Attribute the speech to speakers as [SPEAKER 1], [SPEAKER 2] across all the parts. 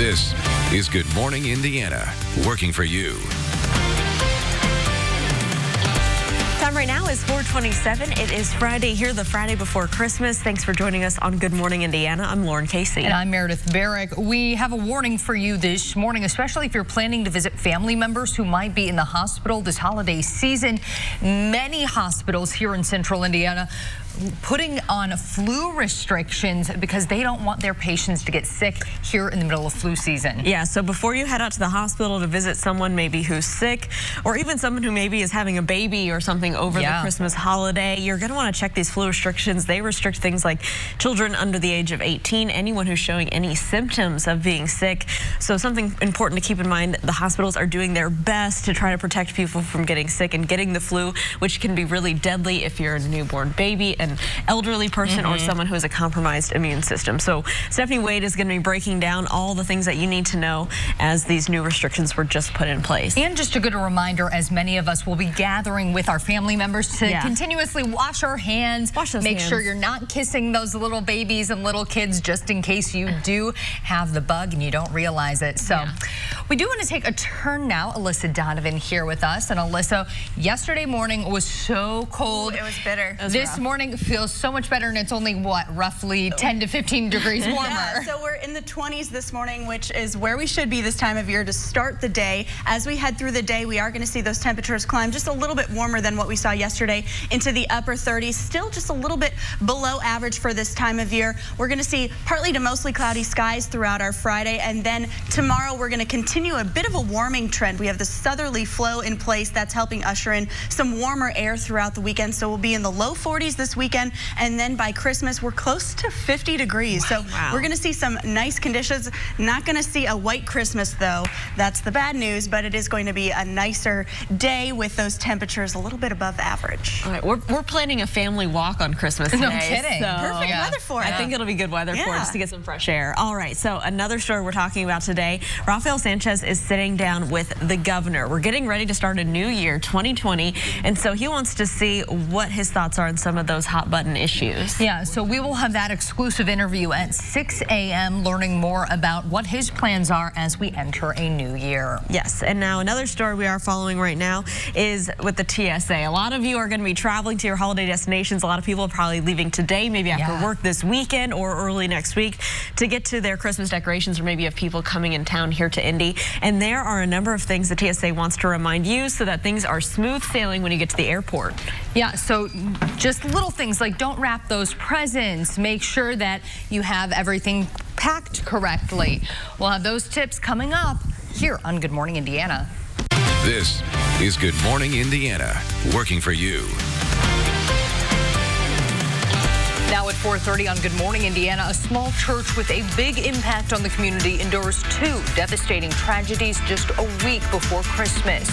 [SPEAKER 1] This is Good Morning Indiana, working for you.
[SPEAKER 2] Time right now is 4:27. It is Friday here, the Friday before Christmas. Thanks for joining us on Good Morning Indiana. I'm Lauren Casey.
[SPEAKER 3] And I'm Meredith Barrick. We have a warning for you this morning, especially if you're planning to visit family members who might be in the hospital this holiday season. Many hospitals here in central Indiana putting on flu restrictions because they don't want their patients to get sick here in the middle of flu season.
[SPEAKER 2] Yeah, so before you head out to the hospital to visit someone maybe who's sick, or even someone who maybe is having a baby or something over the Christmas holiday, you're going to want to check these flu restrictions. They restrict things like children under the age of 18, anyone who's showing any symptoms of being sick. So something important to keep in mind, the hospitals are doing their best to try to protect people from getting sick and getting the flu, which can be really deadly if you're a newborn baby, an elderly person, or someone who has a compromised immune system. So Stephanie Wade is going to be breaking down all the things that you need to know as these new restrictions were just put in place.
[SPEAKER 3] And just a good reminder, as many of us will be gathering with our family members to continuously wash our hands, make sure you're not kissing those little babies and little kids just in case you do have the bug and you don't realize it. So we do want to take a turn now. Alyssa Donovan here with us. And Alyssa, yesterday morning was so cold.
[SPEAKER 4] Ooh, it was bitter.
[SPEAKER 3] This morning feels so much better, and it's only what, roughly 10 to 15 degrees warmer.
[SPEAKER 4] Yeah, so we're in the 20s this morning, which is where we should be this time of year to start the day. As we head through the day, we are going to see those temperatures climb just a little bit warmer than what we saw yesterday into the upper 30s. Still just a little bit below average for this time of year. We're going to see partly to mostly cloudy skies throughout our Friday, and then tomorrow we're going to continue a bit of a warming trend. We have the southerly flow in place that's helping usher in some warmer air throughout the weekend. So we'll be in the low 40s this weekend, and then by Christmas we're close to 50 degrees. So we're going to see some nice conditions. Not going to see a white Christmas though. That's the bad news, but it is going to be a nicer day with those temperatures a little bit above average.
[SPEAKER 2] All right, we're planning a family walk on Christmas today.
[SPEAKER 3] No kidding.
[SPEAKER 2] So
[SPEAKER 4] perfect weather for it.
[SPEAKER 2] I think it'll be good weather for it, just to get some fresh air. All right, so another story we're talking about today, Rafael Sanchez is sitting down with the governor. We're getting ready to start a new year, 2020, and so he wants to see what his thoughts are on some of those hot button issues.
[SPEAKER 3] Yeah, so we will have that exclusive interview at 6 a.m. learning more about what his plans are as we enter a new year.
[SPEAKER 2] Yes, and now another story we are following right now is with the TSA. A lot of you are going to be traveling to your holiday destinations. A lot of people are probably leaving today, maybe after work this weekend or early next week to get to their Christmas decorations, or maybe you have people coming in town here to Indy. And there are a number of things the TSA wants to remind you so that things are smooth sailing when you get to the airport.
[SPEAKER 3] Yeah, so just little things like don't wrap those presents. Make sure that you have everything packed correctly. We'll have those tips coming up here on Good Morning Indiana.
[SPEAKER 1] This is Good Morning Indiana, working for you.
[SPEAKER 3] Now at 4:30 on Good Morning Indiana, a small church with a big impact on the community endures two devastating tragedies just a week before Christmas.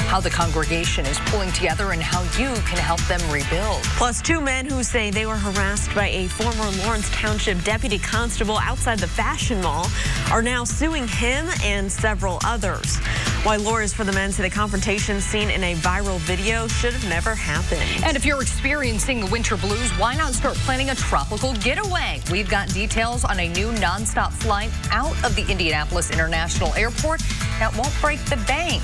[SPEAKER 3] How the congregation is pulling together and how you can help them rebuild.
[SPEAKER 2] Plus, two men who say they were harassed by a former Lawrence Township deputy constable outside the Fashion Mall are now suing him and several others. Why lawyers for the men say the confrontation seen in a viral video should have never happened.
[SPEAKER 3] And if you're experiencing the winter blues, why not start planning a tropical getaway? We've got details on a new nonstop flight out of the Indianapolis International Airport that won't break the bank.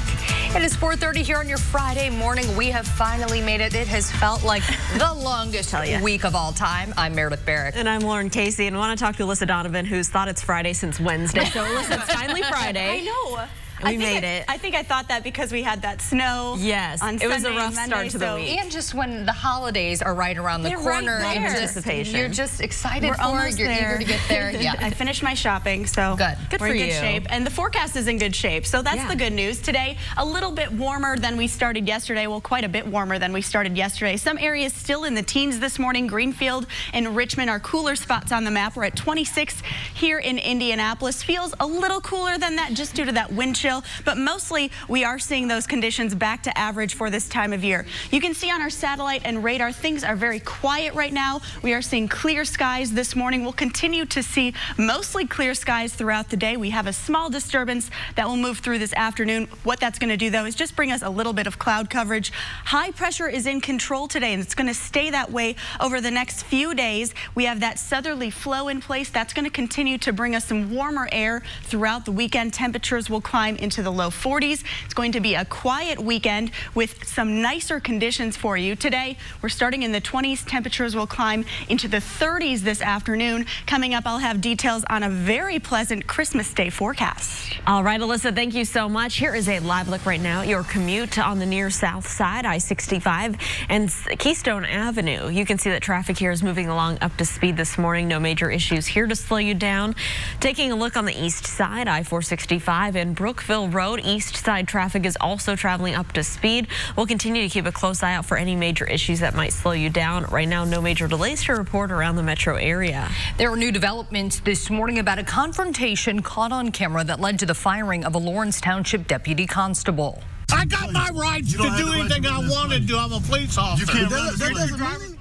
[SPEAKER 3] It is 4:30 here on your Friday morning. We have finally made it. It has felt like the longest week of all time. I'm Meredith Barrick.
[SPEAKER 2] And I'm Lauren Casey, and I want to talk to Alyssa Donovan, who's thought it's Friday since Wednesday. So Alyssa, it's finally Friday.
[SPEAKER 4] I know.
[SPEAKER 2] We made it.
[SPEAKER 4] I think I thought that because we had that snow.
[SPEAKER 2] Yes,
[SPEAKER 4] on
[SPEAKER 2] it was
[SPEAKER 4] Sunday,
[SPEAKER 2] a rough
[SPEAKER 4] Monday,
[SPEAKER 2] start to the week.
[SPEAKER 3] And just when the holidays are right around the corner, you're just excited for it. You're eager to get there. Yeah,
[SPEAKER 4] I finished my shopping, so
[SPEAKER 3] good
[SPEAKER 4] we're
[SPEAKER 3] for
[SPEAKER 4] in
[SPEAKER 3] you.
[SPEAKER 4] good shape. And the forecast is in good shape, so that's the good news. Today, a little bit warmer than we started yesterday. Well, quite a bit warmer than we started yesterday. Some areas still in the teens this morning. Greenfield and Richmond are cooler spots on the map. We're at 26 here in Indianapolis. Feels a little cooler than that just due to that wind chill chill, but mostly we are seeing those conditions back to average for this time of year. You can see on our satellite and radar, things are very quiet right now. We are seeing clear skies this morning. We'll continue to see mostly clear skies throughout the day. We have a small disturbance that will move through this afternoon. What that's going to do, though, is just bring us a little bit of cloud coverage. High pressure is in control today, and it's going to stay that way over the next few days. We have that southerly flow in place. That's going to continue to bring us some warmer air throughout the weekend. Temperatures will climb into the low 40s. It's going to be a quiet weekend with some nicer conditions for you. Today, we're starting in the 20s. Temperatures will climb into the 30s this afternoon. Coming up, I'll have details on a very pleasant Christmas Day forecast.
[SPEAKER 2] All right, Alyssa, thank you so much. Here is a live look right now. Your commute on the near south side, I-65 and Keystone Avenue. You can see that traffic here is moving along up to speed this morning. No major issues here to slow you down. Taking a look on the east side, I-465 and Brookville Road. East side traffic is also traveling up to speed. We'll continue to keep a close eye out for any major issues that might slow you down. Right now, no major delays to report around the metro area.
[SPEAKER 3] There are new developments this morning about a confrontation caught on camera that led to the firing of a Lawrence Township deputy constable.
[SPEAKER 5] I got my rights to do anything I want to do. I'm a police officer. You can't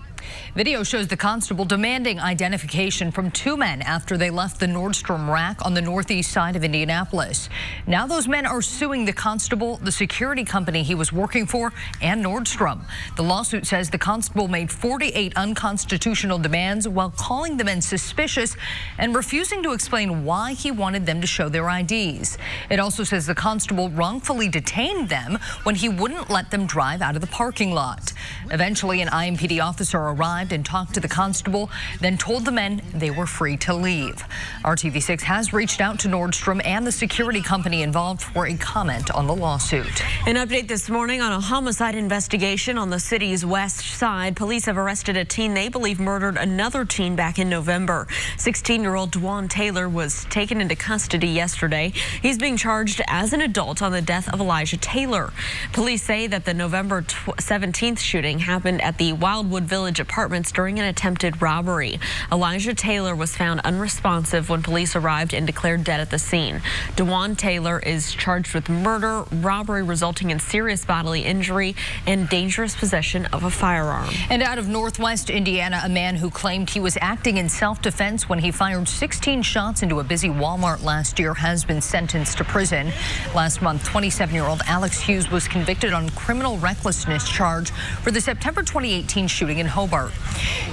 [SPEAKER 3] Video shows the constable demanding identification from two men after they left the Nordstrom rack on the northeast side of Indianapolis. Now those men are suing the constable, the security company he was working for, and Nordstrom. The lawsuit says the constable made 48 unconstitutional demands while calling the men suspicious and refusing to explain why he wanted them to show their IDs. It also says the constable wrongfully detained them when he wouldn't let them drive out of the parking lot. Eventually, an IMPD officer arrived and talked to the constable, then told the men they were free to leave. RTV6 has reached out to Nordstrom and the security company involved for a comment on the lawsuit.
[SPEAKER 2] An update this morning on a homicide investigation on the city's west side. Police have arrested a teen they believe murdered another teen back in November. 16-year-old Dwan Taylor was taken into custody yesterday. He's being charged as an adult on the death of Elijah Taylor. Police say that the November 17th shooting happened at the Wildwood Village apartments during an attempted robbery. Elijah Taylor was found unresponsive when police arrived and declared dead at the scene. Dwan Taylor is charged with murder, robbery resulting in serious bodily injury, and dangerous possession of a firearm.
[SPEAKER 3] And out of northwest Indiana, a man who claimed he was acting in self-defense when he fired 16 shots into a busy Walmart last year has been sentenced to prison. Last month, 27-year-old Alex Hughes was convicted on criminal recklessness charge for the September 2018 shooting in Hobart.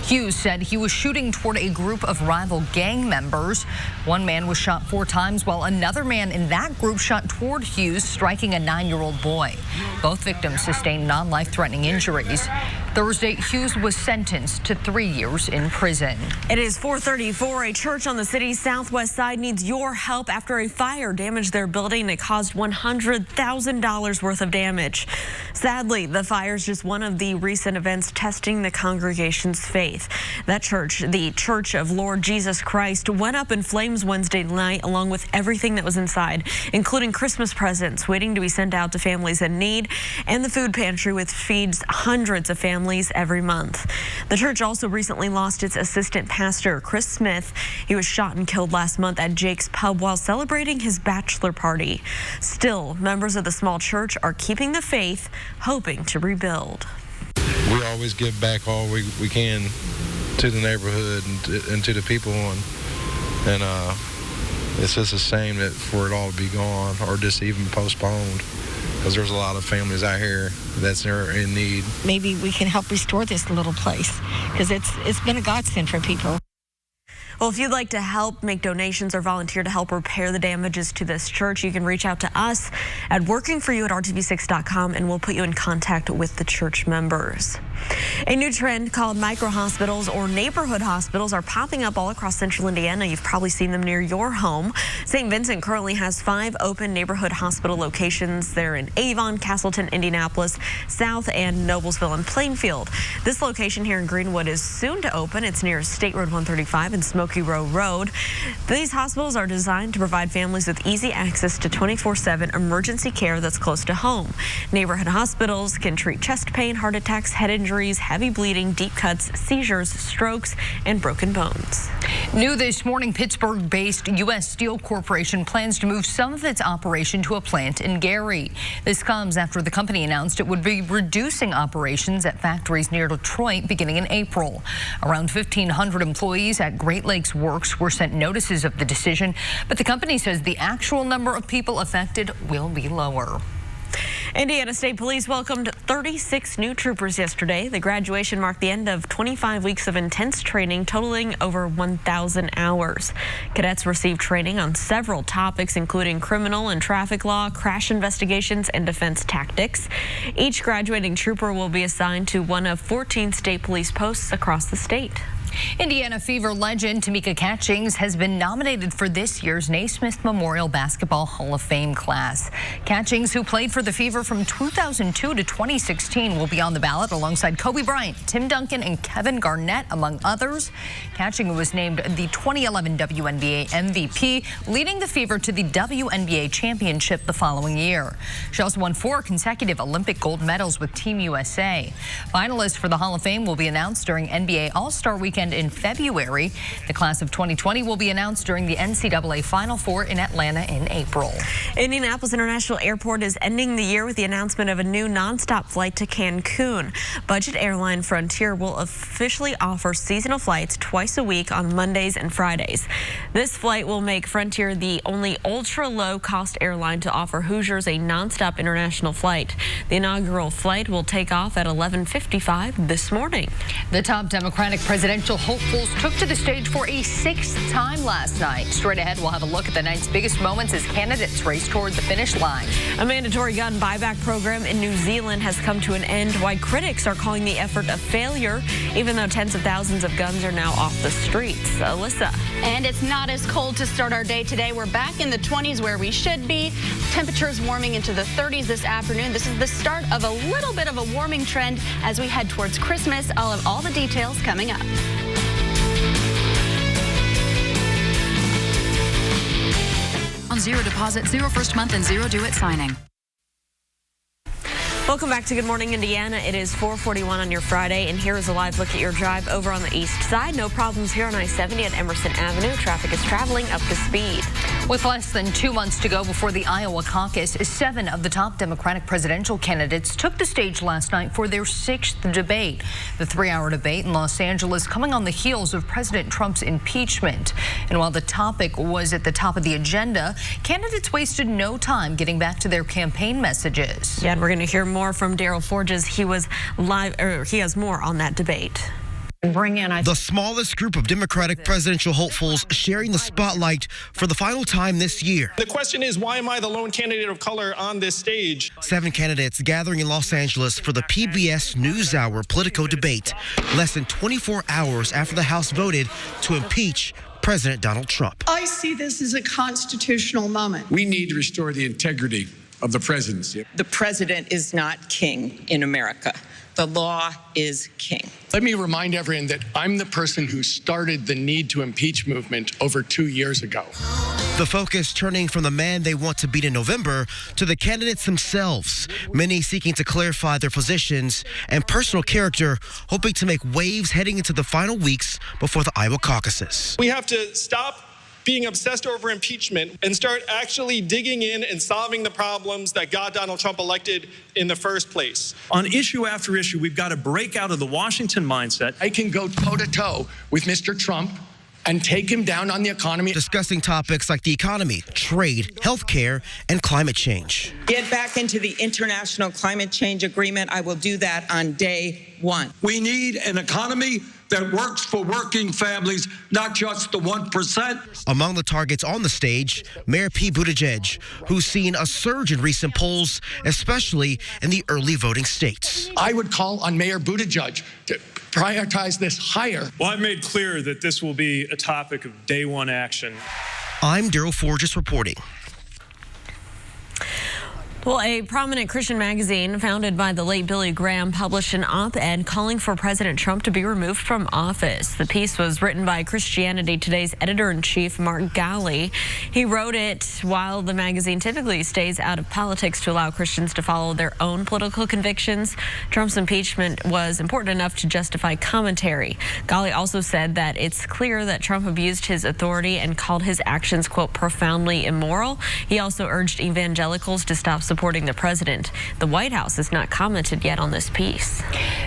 [SPEAKER 3] Hughes said he was shooting toward a group of rival gang members. One man was shot 4 times, while another man in that group shot toward Hughes, striking a 9-year-old boy. Both victims sustained non-life-threatening injuries. Thursday, Hughes was sentenced to 3 years in prison.
[SPEAKER 2] It is 4:34. A church on the city's southwest side needs your help after a fire damaged their building that caused $100,000 worth of damage. Sadly, the fire is just one of the recent events testing the congregation's faith. That church, the Church of Lord Jesus Christ, went up in flames Wednesday night along with everything that was inside, including Christmas presents waiting to be sent out to families in need, and the food pantry, which feeds hundreds of families every month. The church also recently lost its assistant pastor, Chris Smith. He was shot and killed last month at Jake's Pub while celebrating his bachelor party. Still, members of the small church are keeping the faith, hoping to rebuild.
[SPEAKER 6] We always give back all we can to the neighborhood and to the people, and it's just a shame that for it all to be gone or just even postponed, because there's a lot of families out here that's in need.
[SPEAKER 7] Maybe we can help restore this little place, because it's been a godsend for people.
[SPEAKER 2] Well, if you'd like to help make donations or volunteer to help repair the damages to this church, you can reach out to us at workingforyou@rtv6.com, and we'll put you in contact with the church members. A new trend called micro-hospitals or neighborhood hospitals are popping up all across central Indiana. You've probably seen them near your home. St. Vincent currently has 5 open neighborhood hospital locations. They're in Avon, Castleton, Indianapolis, South, and Noblesville and Plainfield. This location here in Greenwood is soon to open. It's near State Road 135 and Smoky Row Road. These hospitals are designed to provide families with easy access to 24/7 emergency care that's close to home. Neighborhood hospitals can treat chest pain, heart attacks, headache, injuries, heavy bleeding, deep cuts, seizures, strokes, and broken bones.
[SPEAKER 3] New this morning, Pittsburgh-based U.S. Steel Corporation plans to move some of its operation to a plant in Gary. This comes after the company announced it would be reducing operations at factories near Detroit beginning in April. Around 1,500 employees at Great Lakes Works were sent notices of the decision, but the company says the actual number of people affected will be lower.
[SPEAKER 2] Indiana State Police welcomed 36 new troopers yesterday. The graduation marked the end of 25 weeks of intense training, totaling over 1,000 hours. Cadets received training on several topics, including criminal and traffic law, crash investigations, and defense tactics. Each graduating trooper will be assigned to one of 14 state police posts across the state.
[SPEAKER 3] Indiana Fever legend Tamika Catchings has been nominated for this year's Naismith Memorial Basketball Hall of Fame class. Catchings, who played for the Fever from 2002 to 2016, will be on the ballot alongside Kobe Bryant, Tim Duncan, and Kevin Garnett, among others. Catchings was named the 2011 WNBA MVP, leading the Fever to the WNBA championship the following year. She also won 4 consecutive Olympic gold medals with Team USA. Finalists for the Hall of Fame will be announced during NBA All-Star Weekend in February. The class of 2020 will be announced during the NCAA Final Four in Atlanta in April.
[SPEAKER 2] Indianapolis International Airport is ending the year with the announcement of a new nonstop flight to Cancun. Budget airline Frontier will officially offer seasonal flights twice a week on Mondays and Fridays. This flight will make Frontier the only ultra-low-cost airline to offer Hoosiers a nonstop international flight. The inaugural flight will take off at 11:55 this morning.
[SPEAKER 3] The top Democratic presidential hopefuls took to the stage for a 6th time last night. Straight ahead, we'll have a look at the night's biggest moments as candidates race toward the finish line.
[SPEAKER 2] A mandatory gun buyback program in New Zealand has come to an end, while critics are calling the effort a failure, even though tens of thousands of guns are now off the streets. Alyssa.
[SPEAKER 4] And it's not as cold to start our day today. We're back in the 20s where we should be. Temperatures warming into the 30s this afternoon. This is the start of a little bit of a warming trend as we head towards Christmas. I'll have all the details coming up.
[SPEAKER 8] On zero deposit, zero first month, and zero due at signing.
[SPEAKER 2] Welcome back to Good Morning Indiana. It is 4:41 on your Friday, and here is a live look at your drive over on the east side. No problems here on I-70 at Emerson Avenue. Traffic is traveling up to speed.
[SPEAKER 3] With less than 2 months to go before the Iowa caucus, 7 of the top Democratic presidential candidates took the stage last night for their 6th debate. The 3-hour debate in Los Angeles coming on the heels of President Trump's impeachment. And while the topic was at the top of the agenda, candidates wasted no time getting back to their campaign messages.
[SPEAKER 2] Yeah, and we're going to hear more from Daryl Forges. He was live, or he has more on that debate.
[SPEAKER 9] The smallest group of Democratic presidential hopefuls sharing the spotlight for the final time this year.
[SPEAKER 10] The question is, why am I the lone candidate of color on this stage?
[SPEAKER 9] 7 candidates gathering in Los Angeles for the PBS NewsHour Politico debate, less than 24 hours after the House voted to impeach President Donald Trump.
[SPEAKER 11] I see this as a constitutional moment.
[SPEAKER 12] We need to restore the integrity of the presidency.
[SPEAKER 13] The president is not king in America. The law is king.
[SPEAKER 12] Let me remind everyone that I'm the person who started the need to impeach movement over 2 years ago.
[SPEAKER 9] The focus turning from the man they want to beat in November to the candidates themselves, many seeking to clarify their positions and personal character, hoping to make waves heading into the final weeks before the Iowa caucuses.
[SPEAKER 10] We have to stop being obsessed over impeachment and start actually digging in and solving the problems that got Donald Trump elected in the first place.
[SPEAKER 14] On issue after issue, we've got to break out of the Washington mindset.
[SPEAKER 12] I can go toe-to-toe with Mr. Trump and take him down on the economy.
[SPEAKER 9] Discussing topics like the economy, trade, healthcare, and climate change.
[SPEAKER 13] Get back into the International Climate Change Agreement. I will do that on day 1.
[SPEAKER 15] We need an economy that works for working families, not just the 1%.
[SPEAKER 9] Among the targets on the stage, Mayor Pete Buttigieg, who's seen a surge in recent polls, especially in the early voting states.
[SPEAKER 12] I would call on Mayor Buttigieg to prioritize this higher.
[SPEAKER 14] Well, I've made clear that this will be a topic of day 1 action.
[SPEAKER 9] I'm Daryl Forges reporting.
[SPEAKER 2] Well, a prominent Christian magazine founded by the late Billy Graham published an op-ed calling for President Trump to be removed from office. The piece was written by Christianity Today's editor-in-chief, Mark Galley. He wrote it while the magazine typically stays out of politics to allow Christians to follow their own political convictions. Trump's impeachment was important enough to justify commentary. Galley also said that it's clear that Trump abused his authority and called his actions, quote, profoundly immoral. He also urged evangelicals to stop supporting the president. The White House has not commented yet on this piece.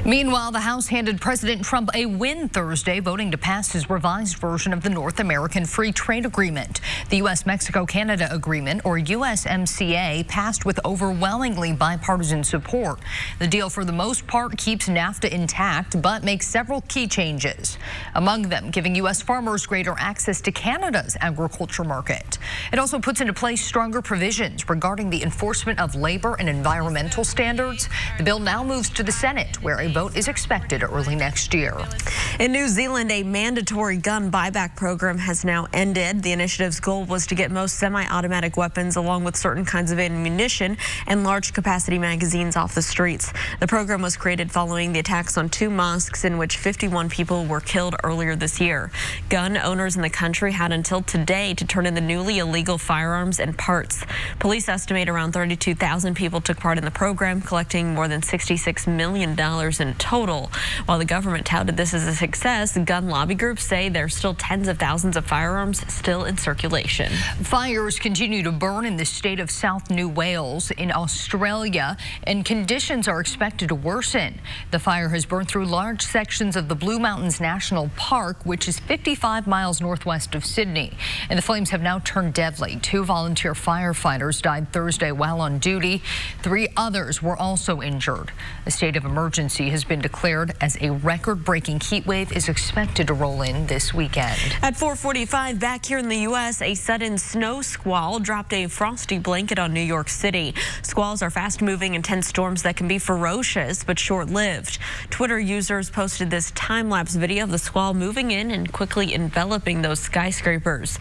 [SPEAKER 3] Meanwhile, the House handed President Trump a win Thursday, voting to pass his revised version of the North American Free Trade Agreement. The U.S.-Mexico-Canada Agreement, or USMCA, passed with overwhelmingly bipartisan support. The deal, for the most part, keeps NAFTA intact, but makes several key changes. Among them, giving U.S. farmers greater access to Canada's agriculture market. It also puts into place stronger provisions regarding the enforcement of labor and environmental standards. The bill now moves to the Senate, where a vote is expected early next year.
[SPEAKER 2] In New Zealand, a mandatory gun buyback program has now ended. The initiative's goal was to get most semi-automatic weapons, along with certain kinds of ammunition and large capacity magazines, off the streets. The program was created following the attacks on 2 mosques in which 51 people were killed earlier this year. Gun owners in the country had until today to turn in the newly illegal firearms and parts. Police estimate around 32,000 people took part in the program, collecting more than $66 million in total. While the government touted this as a success, gun lobby groups say there's still tens of thousands of firearms still in circulation.
[SPEAKER 3] Fires continue to burn in the state of South New Wales in Australia, and conditions are expected to worsen. The fire has burned through large sections of the Blue Mountains National Park, which is 55 miles northwest of Sydney. And the flames have now turned deadly. 2 volunteer firefighters died Thursday while on duty. 3 others were also injured. A state of emergency has been declared as a record-breaking heat wave is expected to roll in this weekend.
[SPEAKER 2] At 4:45 back here in the U.S., a sudden snow squall dropped a frosty blanket on New York City. Squalls are fast-moving, intense storms that can be ferocious but short-lived. Twitter users posted this time-lapse video of the squall moving in and quickly enveloping those skyscrapers.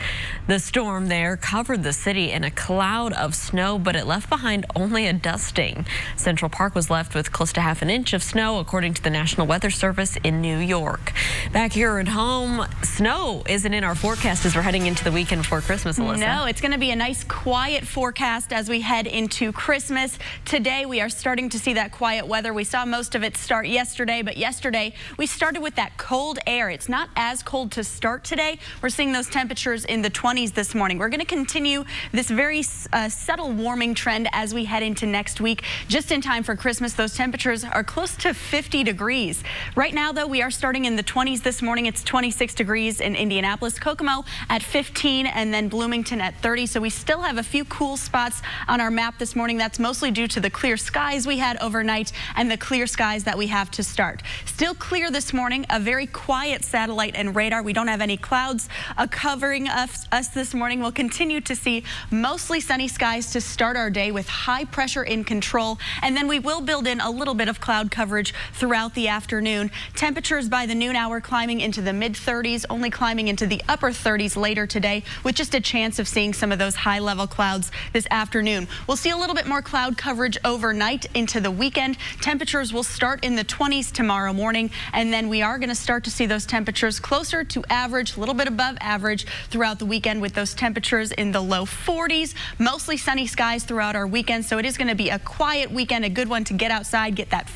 [SPEAKER 2] The storm there covered the city in a cloud of snow, but it left behind only a dusting. Central Park was left with close to half an inch of snow, according to the National Weather Service in New York. Back here at home, snow isn't in our forecast as we're heading into the weekend before Christmas, Alyssa.
[SPEAKER 4] No, it's going to be a nice quiet forecast as we head into Christmas. Today, we are starting to see that quiet weather. We saw most of it start yesterday, but yesterday we started with that cold air. It's not as cold to start today. We're seeing those temperatures in the 20s this morning. We're going to continue this very subtle warming trend as we head into next week. Just in time for Christmas, those temperatures are close to 50 degrees. Right now, though, we are starting in the 20s this morning. It's 26 degrees in Indianapolis, Kokomo at 15, and then Bloomington at 30. So we still have a few cool spots on our map this morning. That's mostly due to the clear skies we had overnight and the clear skies that we have to start. Still clear this morning, a very quiet satellite and radar. We don't have any clouds covering us this morning. We'll continue to see mostly sunny skies to start our day with high pressure in control, and then we will build in a little bit of cloud coverage throughout the afternoon. Temperatures by the noon hour climbing into the mid-30s, only climbing into the upper 30s later today, with just a chance of seeing some of those high-level clouds this afternoon. We'll see a little bit more cloud coverage overnight into the weekend. Temperatures will start in the 20s tomorrow morning, and then we are going to start to see those temperatures closer to average, a little bit above average throughout the weekend, with those temperatures in the low 40s. Mostly sunny skies throughout our weekend, so it is going to be a quiet weekend, a good one to get outside, get that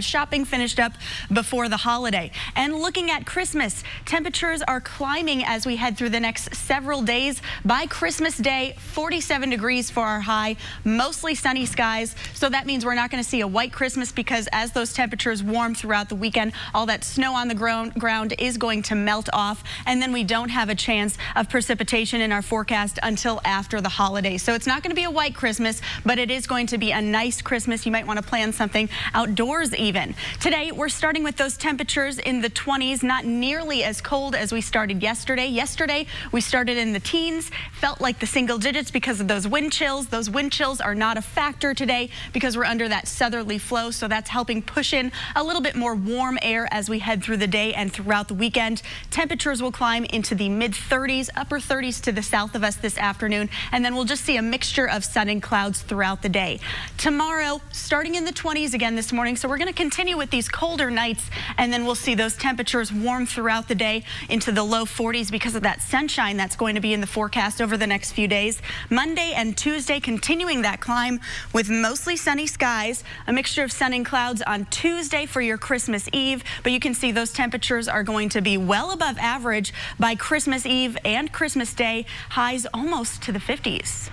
[SPEAKER 4] shopping finished up before the holiday. And looking at Christmas, temperatures are climbing as we head through the next several days. By Christmas Day, 47 degrees for our high, mostly sunny skies. So that means we're not going to see a white Christmas, because as those temperatures warm throughout the weekend, all that snow on the ground is going to melt off. And then we don't have a chance of precipitation in our forecast until after the holidays. So it's not going to be a white Christmas, but it is going to be a nice Christmas. You might want to plan something outdoors even. Today, we're starting with those temperatures in the 20s, not nearly as cold as we started yesterday. Yesterday, we started in the teens, felt like the single digits because of those wind chills. Those wind chills are not a factor today because we're under that southerly flow, so that's helping push in a little bit more warm air as we head through the day and throughout the weekend. Temperatures will climb into the mid-30s, upper 30s to the south of us this afternoon, and then we'll just see a mixture of sun and clouds throughout the day. Tomorrow, starting in the 20s again this morning, so we're going to continue with these colder nights, and then we'll see those temperatures warm throughout the day into the low 40s because of that sunshine that's going to be in the forecast over the next few days. Monday and Tuesday continuing that climb with mostly sunny skies, a mixture of sun and clouds on Tuesday for your Christmas Eve, but you can see those temperatures are going to be well above average by Christmas Eve and Christmas Day, highs almost to the 50s.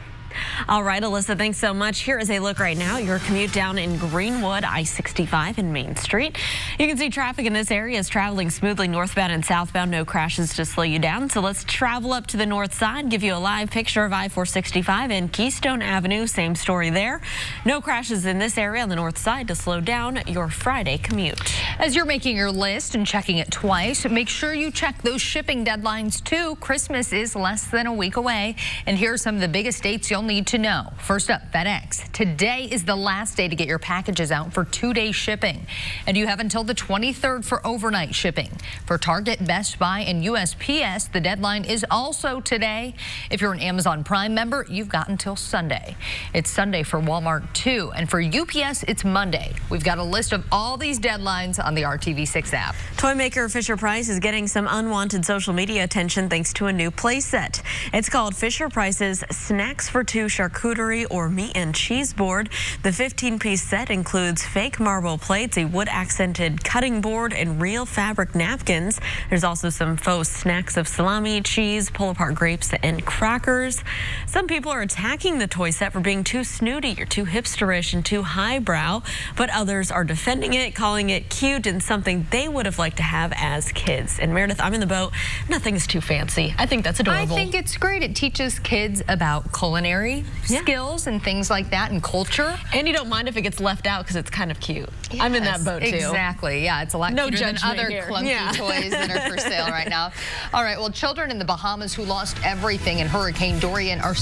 [SPEAKER 2] All right, Alyssa, thanks so much. Here is a look right now. Your commute down in Greenwood, I-65 and Main Street. You can see traffic in this area is traveling smoothly northbound and southbound. No crashes to slow you down. So let's travel up to the north side, give you a live picture of I-465 and Keystone Avenue. Same story there. No crashes in this area on the north side to slow down your Friday commute.
[SPEAKER 3] As you're making your list and checking it twice, make sure you check those shipping deadlines too. Christmas is less than a week away, and here are some of the biggest dates you'll need to know. First up, FedEx. Today is the last day to get your packages out for 2-day shipping, and you have until the 23rd for overnight shipping. For Target, Best Buy, and USPS, the deadline is also today. If you're an Amazon Prime member, you've got until Sunday. It's Sunday for Walmart too, and for UPS, it's Monday. We've got a list of all these deadlines on the RTV6 app.
[SPEAKER 2] Toy maker Fisher-Price is getting some unwanted social media attention thanks to a new play set. It's called Fisher-Price's Snacks for Two Charcuterie or Meat and Cheese Board. The 15-piece set includes fake marble plates, a wood-accented cutting board, and real fabric napkins. There's also some faux snacks of salami, cheese, pull-apart grapes, and crackers. Some people are attacking the toy set for being too snooty or too hipsterish and too highbrow, but others are defending it, calling it cute and something they would have liked to have as kids. And Meredith, I'm in the boat. Nothing's too fancy. I think that's adorable.
[SPEAKER 3] I think it's great. It teaches kids about culinary skills and things like that, and culture.
[SPEAKER 2] And you don't mind if it gets left out because it's kind of cute. Yes, I'm in that boat too.
[SPEAKER 3] Exactly. Yeah, it's a lot cuter than other clunky toys that are for sale right now. All right. Well, children in the Bahamas who lost everything in Hurricane Dorian are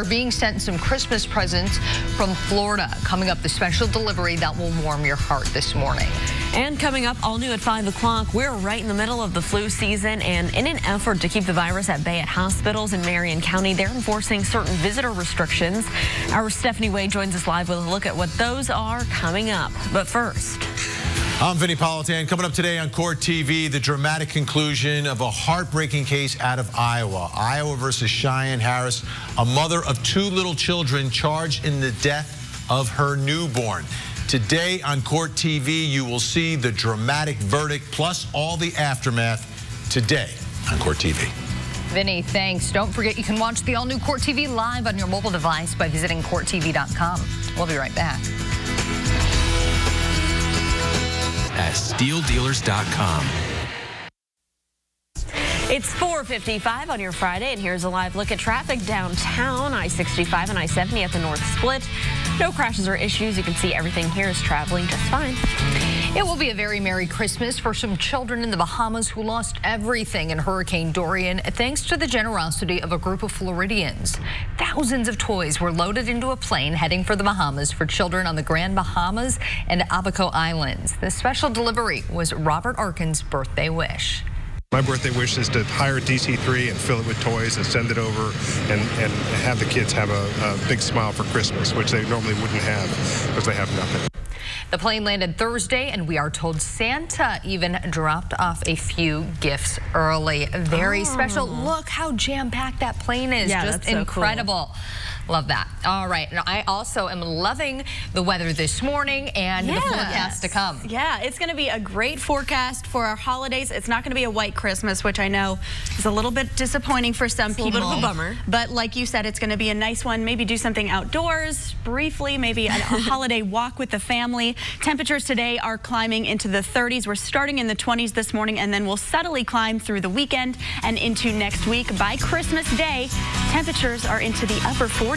[SPEAKER 3] being sent some Christmas presents from Florida. Coming up, the special delivery that will warm your heart this morning.
[SPEAKER 2] And coming up, all new at 5 o'clock, we're right in the middle of the flu season, and in an effort to keep the virus at bay at hospitals in Marion County, they're enforcing certain visitor restrictions. Our Stephanie Wade joins us live with a look at what those are coming up. But first,
[SPEAKER 16] I'm Vinny Politan. Coming up today on Court TV, the dramatic conclusion of a heartbreaking case out of Iowa. Iowa versus Cheyenne Harris, a mother of 2 little children charged in the death of her newborn. Today on Court TV, you will see the dramatic verdict plus all the aftermath today on Court TV.
[SPEAKER 3] Vinny, thanks. Don't forget you can watch the all-new Court TV live on your mobile device by visiting CourtTV.com. We'll be right back.
[SPEAKER 1] At SteelDealers.com.
[SPEAKER 2] It's 4:55 on your Friday, and here's a live look at traffic downtown. I-65 and I-70 at the North Split. No crashes or issues. You can see everything here is traveling just fine.
[SPEAKER 3] It will be a very Merry Christmas for some children in the Bahamas who lost everything in Hurricane Dorian, thanks to the generosity of a group of Floridians. Thousands of toys were loaded into a plane heading for the Bahamas for children on the Grand Bahamas and Abaco Islands. The special delivery was Robert Arkin's birthday wish.
[SPEAKER 17] My birthday wish is to hire a DC-3 and fill it with toys and send it over and have the kids have a big smile for Christmas, which they normally wouldn't have because they have nothing.
[SPEAKER 3] The plane landed Thursday, and we are told Santa even dropped off a few gifts early. Very special. Look how jam-packed that plane is.
[SPEAKER 2] Yeah,
[SPEAKER 3] just
[SPEAKER 2] that's so
[SPEAKER 3] incredible.
[SPEAKER 2] Cool.
[SPEAKER 3] Love that. All right. Now, I also am loving the weather this morning and the forecast to come.
[SPEAKER 4] Yeah, it's going to be a great forecast for our holidays. It's not going to be a white Christmas, which I know is a little bit disappointing for some people.
[SPEAKER 2] A little bit of a bummer.
[SPEAKER 4] But like you said, it's going to be a nice one. Maybe do something outdoors briefly, maybe a holiday walk with the family. Temperatures today are climbing into the 30s. We're starting in the 20s this morning, and then we'll subtly climb through the weekend and into next week. By Christmas Day, temperatures are into the upper 40s.